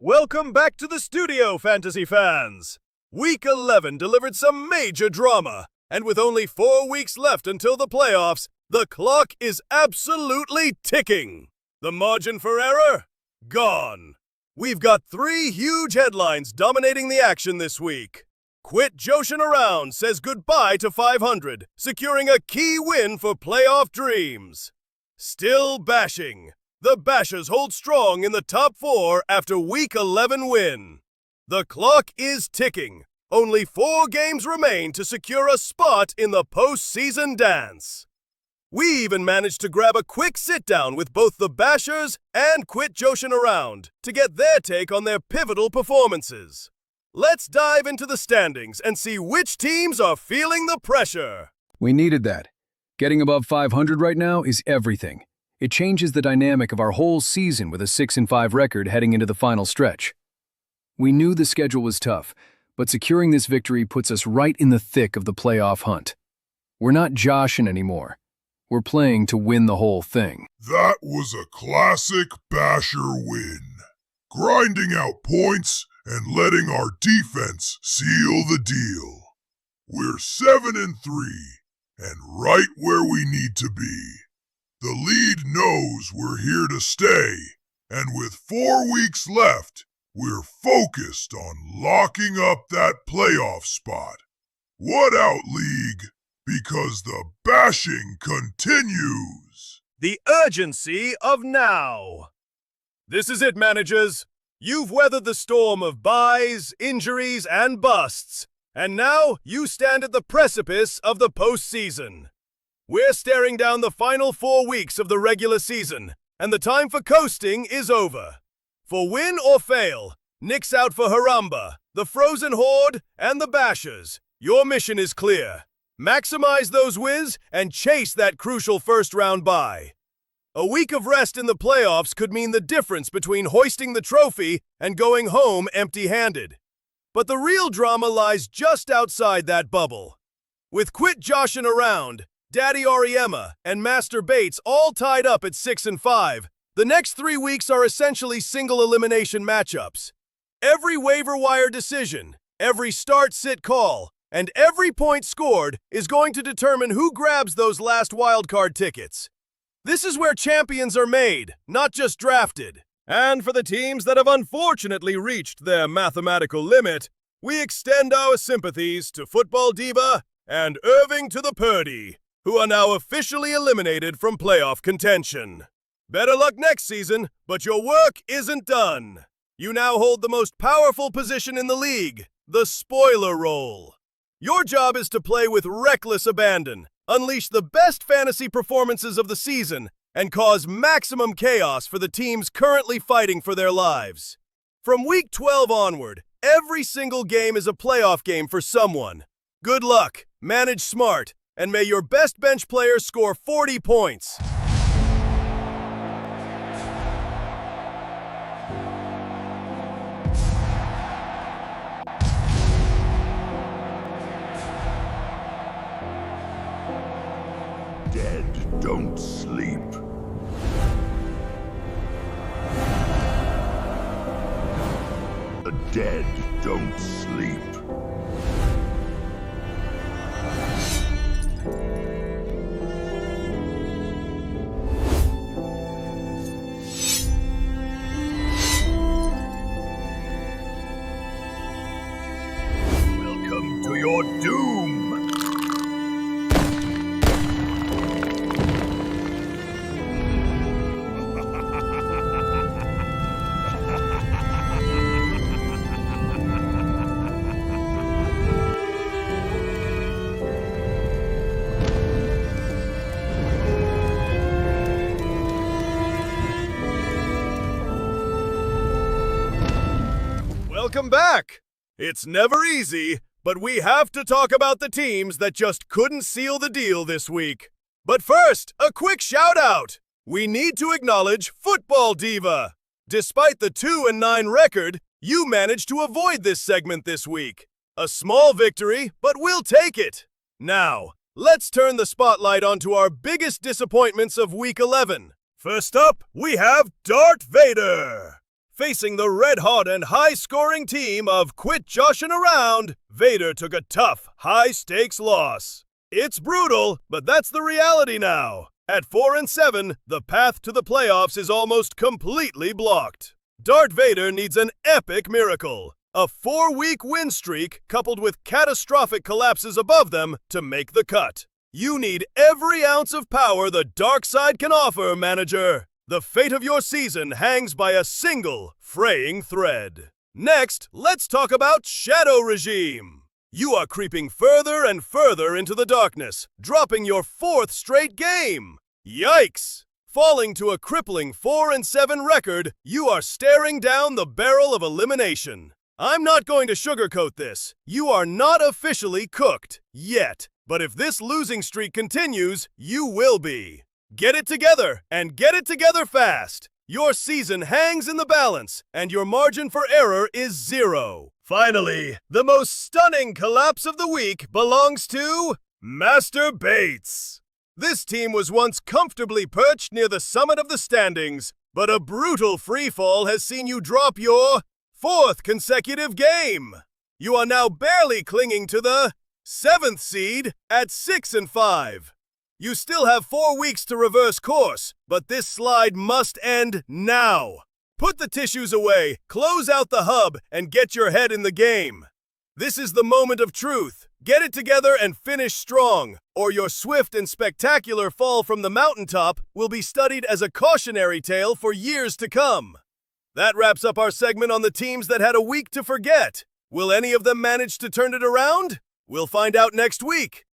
Welcome back to the studio, fantasy fans! Week 11 delivered some major drama, and with only 4 weeks left until the playoffs, the clock is absolutely ticking. The margin for error? Gone. We've got 3 huge headlines dominating the action this week. Quit Joshing Around says goodbye to 500, securing a key win for playoff dreams. Still bashing. The Bashers hold strong in the top 4 after Week 11 win. The clock is ticking. Only 4 games remain to secure a spot in the postseason dance. We even managed to grab a quick sit-down with both the Bashers and Quit Joshing Around to get their take on their pivotal performances. Let's dive into the standings and see which teams are feeling the pressure. We needed that. Getting above 500 right now is everything. It changes the dynamic of our whole season with a 6-5 record heading into the final stretch. We knew the schedule was tough, but securing this victory puts us right in the thick of the playoff hunt. We're not joshing anymore. We're playing to win the whole thing. That was a classic Basher win. Grinding out points and letting our defense seal the deal. We're 7-3 and right where we need to be. The lead knows we're here to stay, and with 4 weeks left, we're focused on locking up that playoff spot. What out, League? Because the bashing continues. The urgency of now. This is it, managers. You've weathered the storm of buys, injuries, and busts, and now you stand at the precipice of the postseason. We're staring down the final 4 weeks of the regular season, and the time for coasting is over. For win or fail, nix out for Haramba, the Frozen Horde, and the Bashers. Your mission is clear. Maximize those wins and chase that crucial first-round bye. A week of rest in the playoffs could mean the difference between hoisting the trophy and going home empty-handed. But the real drama lies just outside that bubble. With Quit Joshing Around, Daddy Auriemma, and Master Bates all tied up at 6-5, the next 3 weeks are essentially single-elimination matchups. Every waiver wire decision, every start-sit call, and every point scored is going to determine who grabs those last wildcard tickets. This is where champions are made, not just drafted. And for the teams that have unfortunately reached their mathematical limit, we extend our sympathies to Football Diva and Irving to the Purdy, who are now officially eliminated from playoff contention. Better luck next season, but your work isn't done. You now hold the most powerful position in the league, the spoiler role. Your job is to play with reckless abandon, unleash the best fantasy performances of the season, and cause maximum chaos for the teams currently fighting for their lives. From Week 12 onward, every single game is a playoff game for someone. Good luck, manage smart, and may your best bench player score 40 points. Dead don't sleep. The dead don't sleep. Welcome to your doom. Welcome back! It's never easy, but we have to talk about the teams that just couldn't seal the deal this week. But first, a quick shout-out! We need to acknowledge Football Diva. Despite the 2-9 record, you managed to avoid this segment this week. A small victory, but we'll take it. Now, let's turn the spotlight onto our biggest disappointments of Week 11. First up, we have Darth Vader. Facing the red-hot and high-scoring team of Quit Joshin' Around, Vader took a tough, high-stakes loss. It's brutal, but that's the reality now. At 4-7, the path to the playoffs is almost completely blocked. Darth Vader needs an epic miracle, a 4-week win streak coupled with catastrophic collapses above them to make the cut. You need every ounce of power the dark side can offer, manager. The fate of your season hangs by a single, fraying thread. Next, let's talk about Shadow Regime. You are creeping further and further into the darkness, dropping your 4th straight game. Yikes! Falling to a crippling 4-7 record, you are staring down the barrel of elimination. I'm not going to sugarcoat this. You are not officially cooked, yet. But if this losing streak continues, you will be. Get it together, and get it together fast. Your season hangs in the balance, and your margin for error is 0. Finally, the most stunning collapse of the week belongs to Master Bates. This team was once comfortably perched near the summit of the standings, but a brutal freefall has seen you drop your 4th consecutive game. You are now barely clinging to the 7th seed at 6-5. You still have 4 weeks to reverse course, but this slide must end now. Put the tissues away, close out the hub, and get your head in the game. This is the moment of truth. Get it together and finish strong, or your swift and spectacular fall from the mountaintop will be studied as a cautionary tale for years to come. That wraps up our segment on the teams that had a week to forget. Will any of them manage to turn it around? We'll find out next week.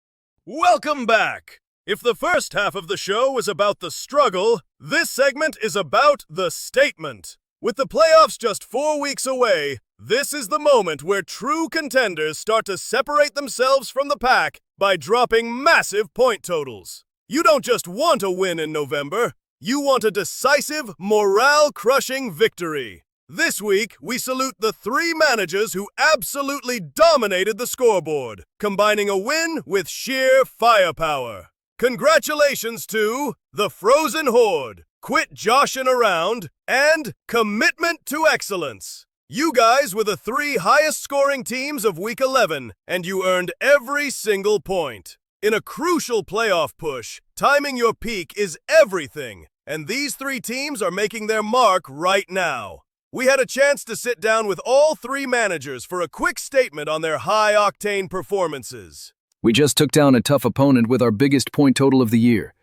Welcome back! If the first half of the show was about the struggle, this segment is about the statement. With the playoffs just 4 weeks away, this is the moment where true contenders start to separate themselves from the pack by dropping massive point totals. You don't just want a win in November, you want a decisive, morale-crushing victory. This week, we salute the 3 managers who absolutely dominated the scoreboard, combining a win with sheer firepower. Congratulations to the Frozen Horde, Quit Joshin' Around, and Commitment to Excellence. You guys were the 3 highest scoring teams of Week 11, and you earned every single point. In a crucial playoff push, timing your peak is everything, and these 3 teams are making their mark right now. We had a chance to sit down with all 3 managers for a quick statement on their high-octane performances. We just took down a tough opponent with our biggest point total of the year,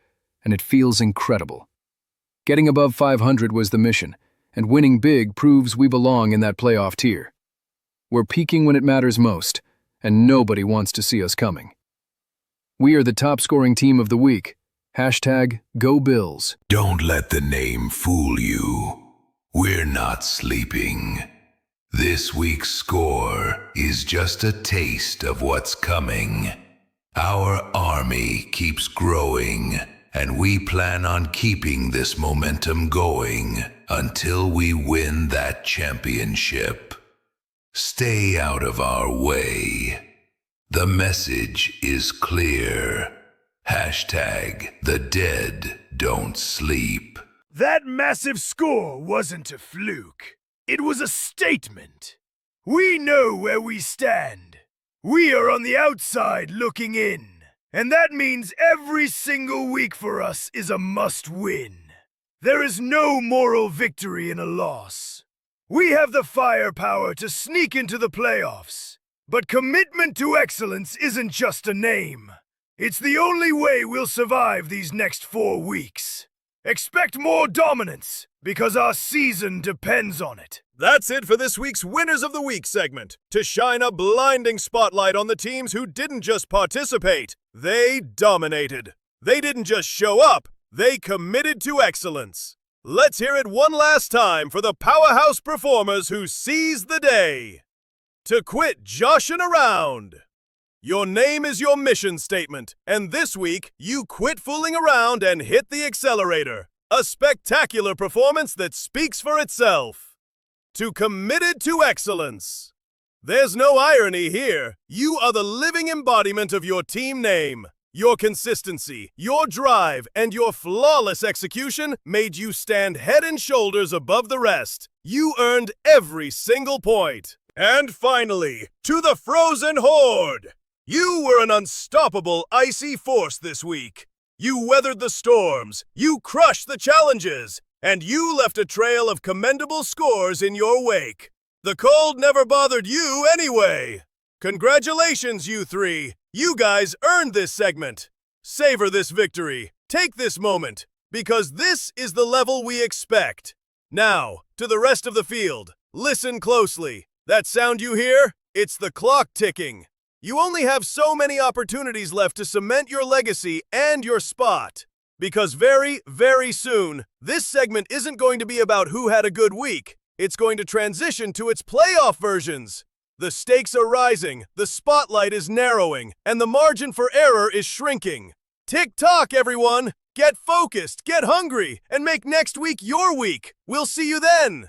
and it feels incredible. Getting above 500 was the mission, and winning big proves we belong in that playoff tier. We're peaking when it matters most, and nobody wants to see us coming. We are the top-scoring team of the week. #GoBills. Don't let the name fool you. We're not sleeping. This week's score is just a taste of what's coming. Our army keeps growing, and we plan on keeping this momentum going until we win that championship. Stay out of our way. The message is clear. #The dead don't sleep. That massive score wasn't a fluke. It was a statement. We know where we stand. We are on the outside looking in. And that means every single week for us is a must-win. There is no moral victory in a loss. We have the firepower to sneak into the playoffs. But commitment to excellence isn't just a name. It's the only way we'll survive these next 4 weeks. Expect more dominance, because our season depends on it. That's it for this week's Winners of the Week segment. To shine a blinding spotlight on the teams who didn't just participate, they dominated. They didn't just show up, they committed to excellence. Let's hear it one last time for the powerhouse performers who seized the day. To Quit Joshin' Around. Your name is your mission statement, and this week, you quit fooling around and hit the accelerator. A spectacular performance that speaks for itself. To Committed to Excellence. There's no irony here. You are the living embodiment of your team name. Your consistency, your drive, and your flawless execution made you stand head and shoulders above the rest. You earned every single point. And finally, to the Frozen Horde! You were an unstoppable icy force this week. You weathered the storms, you crushed the challenges, and you left a trail of commendable scores in your wake. The cold never bothered you anyway. Congratulations, you three. You guys earned this segment. Savor this victory. Take this moment, because this is the level we expect. Now, to the rest of the field, listen closely. That sound you hear? It's the clock ticking. You only have so many opportunities left to cement your legacy and your spot. Because very, very soon, this segment isn't going to be about who had a good week. It's going to transition to its playoff versions. The stakes are rising, the spotlight is narrowing, and the margin for error is shrinking. Tick-tock, everyone! Get focused, get hungry, and make next week your week. We'll see you then!